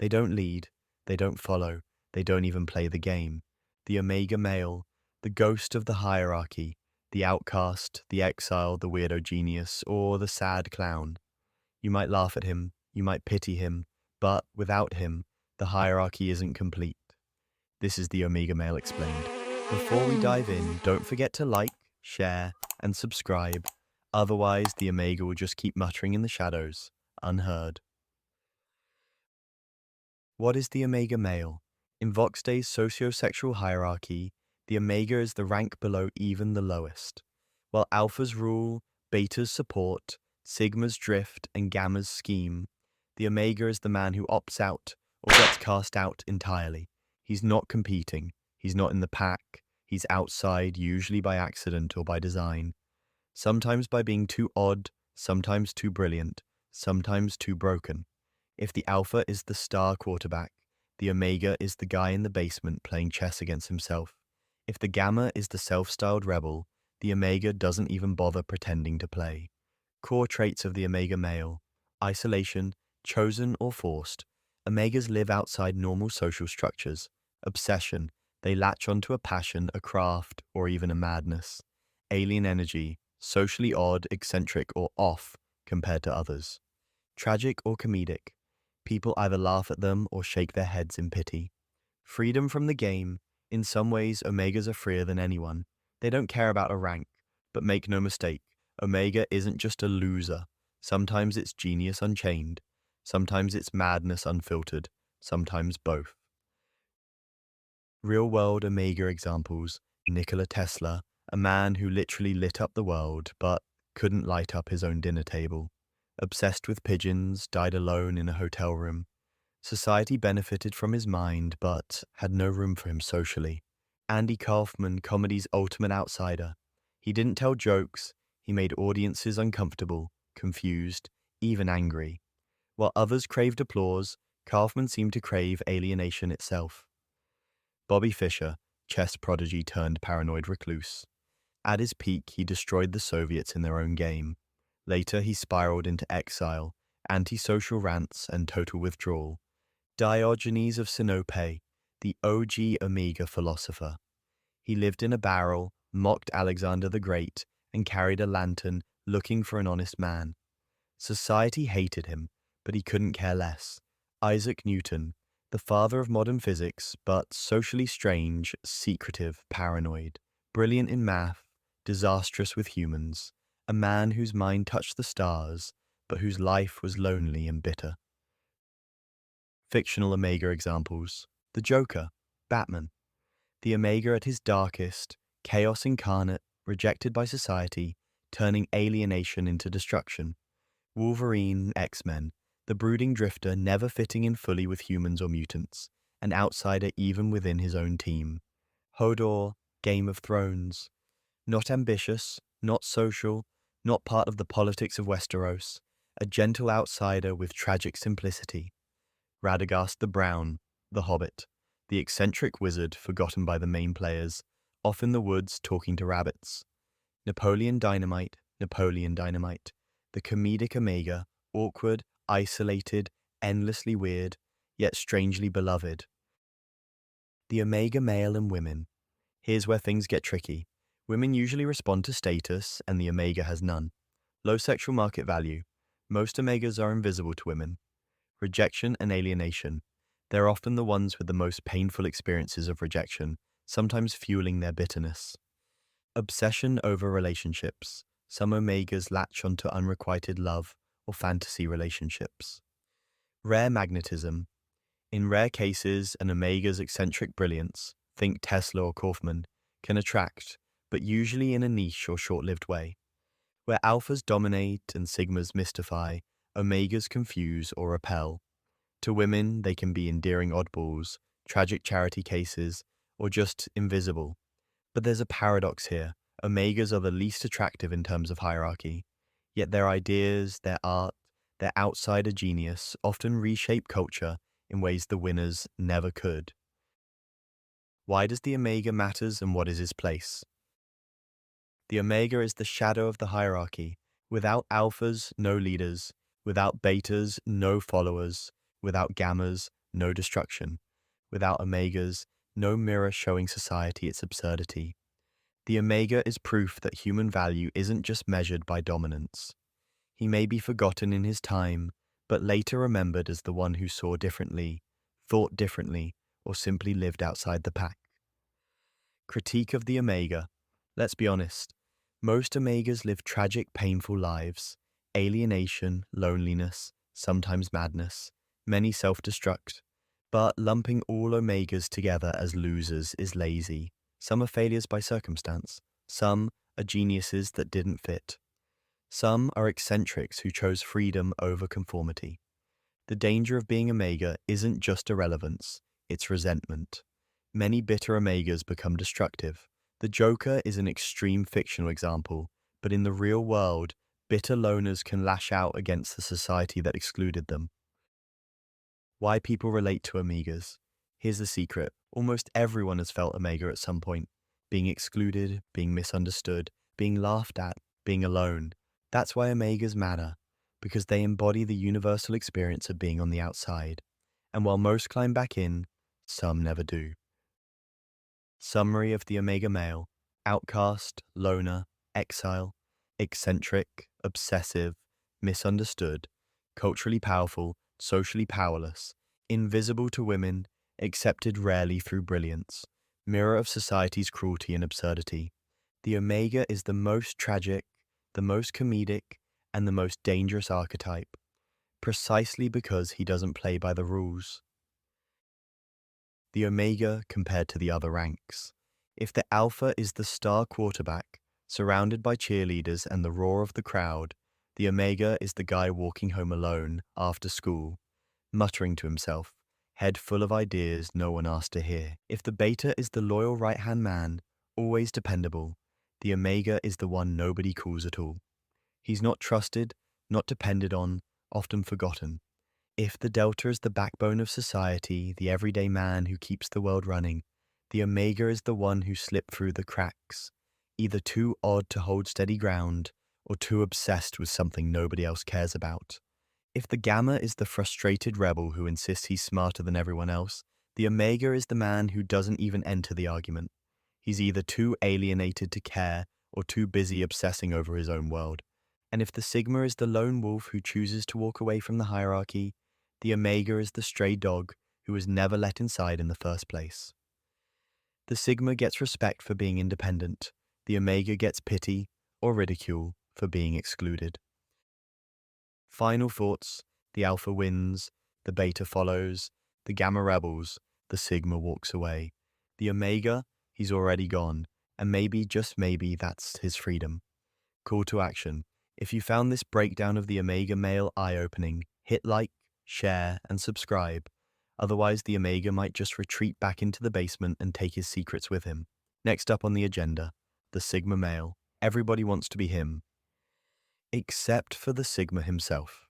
They don't lead, they don't follow, they don't even play the game. The omega male, the ghost of the hierarchy, the outcast, the exile, the weirdo genius, or the sad clown. You might laugh at him, you might pity him, but without him, the hierarchy isn't complete. This is the Omega Male Explained. Before we dive in, don't forget to like, share, and subscribe. Otherwise, the Omega will just keep muttering in the shadows, unheard. What is the Omega Male? In Vox Day's Socio-Sexual Hierarchy, the Omega is the rank below even the lowest. While Alphas rule, Betas support, Sigmas drift, and Gammas scheme, the Omega is the man who opts out or gets cast out entirely. He's not competing, he's not in the pack, he's outside, usually by accident or by design. Sometimes by being too odd, sometimes too brilliant, sometimes too broken. If the Alpha is the star quarterback, the Omega is the guy in the basement playing chess against himself. If the Gamma is the self-styled rebel, the Omega doesn't even bother pretending to play. Core traits of the Omega male: isolation, chosen or forced. Omegas live outside normal social structures. Obsession, they latch onto a passion, a craft, or even a madness. Alien energy, socially odd, eccentric, or off compared to others. Tragic or comedic, people either laugh at them or shake their heads in pity. Freedom from the game, in some ways Omegas are freer than anyone. They don't care about a rank, but make no mistake, Omega isn't just a loser. Sometimes it's genius unchained. Sometimes it's madness unfiltered. Sometimes both. Real-world Omega examples: Nikola Tesla, a man who literally lit up the world, but couldn't light up his own dinner table. Obsessed with pigeons, died alone in a hotel room. Society benefited from his mind, but had no room for him socially. Andy Kaufman, comedy's ultimate outsider. He didn't tell jokes, he made audiences uncomfortable, confused, even angry. While others craved applause, Kaufman seemed to crave alienation itself. Bobby Fischer, chess prodigy turned paranoid recluse. At his peak, he destroyed the Soviets in their own game. Later, he spiraled into exile, antisocial rants, and total withdrawal. Diogenes of Sinope, the OG Omega philosopher. He lived in a barrel, mocked Alexander the Great, and carried a lantern looking for an honest man. Society hated him, but he couldn't care less. Isaac Newton, the father of modern physics, but socially strange, secretive, paranoid, brilliant in math, disastrous with humans, a man whose mind touched the stars, but whose life was lonely and bitter. Fictional Omega examples: the Joker, Batman. The Omega at his darkest, chaos incarnate, rejected by society, turning alienation into destruction. Wolverine, X-Men, the brooding drifter never fitting in fully with humans or mutants, an outsider even within his own team. Hodor, Game of Thrones. Not ambitious, not social, not part of the politics of Westeros, a gentle outsider with tragic simplicity. Radagast the Brown, The Hobbit, the eccentric wizard forgotten by the main players, off in the woods talking to rabbits. Napoleon Dynamite, the comedic Omega, awkward, isolated, endlessly weird, yet strangely beloved. The Omega male and women. Here's where things get tricky. Women usually respond to status, and the Omega has none. Low sexual market value. Most Omegas are invisible to women. Rejection and alienation. They're often the ones with the most painful experiences of rejection, sometimes fueling their bitterness. Obsession over relationships. Some Omegas latch onto unrequited love or fantasy relationships. Rare magnetism. In rare cases, an Omega's eccentric brilliance, think Tesla or Kaufman, can attract, but usually in a niche or short-lived way. Where alphas dominate and sigmas mystify, Omegas confuse or repel. To women, they can be endearing oddballs, tragic charity cases, or just invisible. But there's a paradox here. Omegas are the least attractive in terms of hierarchy. Yet their ideas, their art, their outsider genius often reshape culture in ways the winners never could. Why does the Omega matters and what is his place? The Omega is the shadow of the hierarchy. Without alphas, no leaders. Without betas, no followers. Without gammas, no destruction. Without Omegas, no mirror showing society its absurdity. The Omega is proof that human value isn't just measured by dominance. He may be forgotten in his time, but later remembered as the one who saw differently, thought differently, or simply lived outside the pack. Critique of the Omega. Let's be honest. Most Omegas live tragic, painful lives. Alienation, loneliness, sometimes madness. Many self-destruct. But lumping all Omegas together as losers is lazy. Some are failures by circumstance. Some are geniuses that didn't fit. Some are eccentrics who chose freedom over conformity. The danger of being Omega isn't just irrelevance, it's resentment. Many bitter Omegas become destructive. The Joker is an extreme fictional example, but in the real world, bitter loners can lash out against the society that excluded them. Why people relate to Omegas. Here's the secret. Almost everyone has felt Omega at some point. Being excluded, being misunderstood, being laughed at, being alone. That's why Omegas matter, because they embody the universal experience of being on the outside. And while most climb back in, some never do. Summary of the Omega male: outcast, loner, exile, eccentric, obsessive, misunderstood, culturally powerful, socially powerless, invisible to women, accepted rarely through brilliance, mirror of society's cruelty and absurdity. The Omega is the most tragic, the most comedic, and the most dangerous archetype, precisely because he doesn't play by the rules. The Omega compared to the other ranks. If the Alpha is the star quarterback, surrounded by cheerleaders and the roar of the crowd, the Omega is the guy walking home alone after school, muttering to himself, head full of ideas no one asked to hear. If the Beta is the loyal right-hand man, always dependable, the Omega is the one nobody calls at all. He's not trusted, not depended on, often forgotten. If the Delta is the backbone of society, the everyday man who keeps the world running, the Omega is the one who slipped through the cracks, either too odd to hold steady ground, or too obsessed with something nobody else cares about. If the Gamma is the frustrated rebel who insists he's smarter than everyone else, the Omega is the man who doesn't even enter the argument. He's either too alienated to care, or too busy obsessing over his own world. And if the Sigma is the lone wolf who chooses to walk away from the hierarchy, the Omega is the stray dog who was never let inside in the first place. The Sigma gets respect for being independent. The Omega gets pity or ridicule for being excluded. Final thoughts: the Alpha wins, the Beta follows, the Gamma rebels, the Sigma walks away. The Omega, he's already gone, and maybe, just maybe, that's his freedom. Call to action. If you found this breakdown of the Omega male eye-opening, hit like, share, and subscribe. Otherwise, the Omega might just retreat back into the basement and take his secrets with him. Next up on the agenda, the Sigma male. Everybody wants to be him, except for the Sigma himself.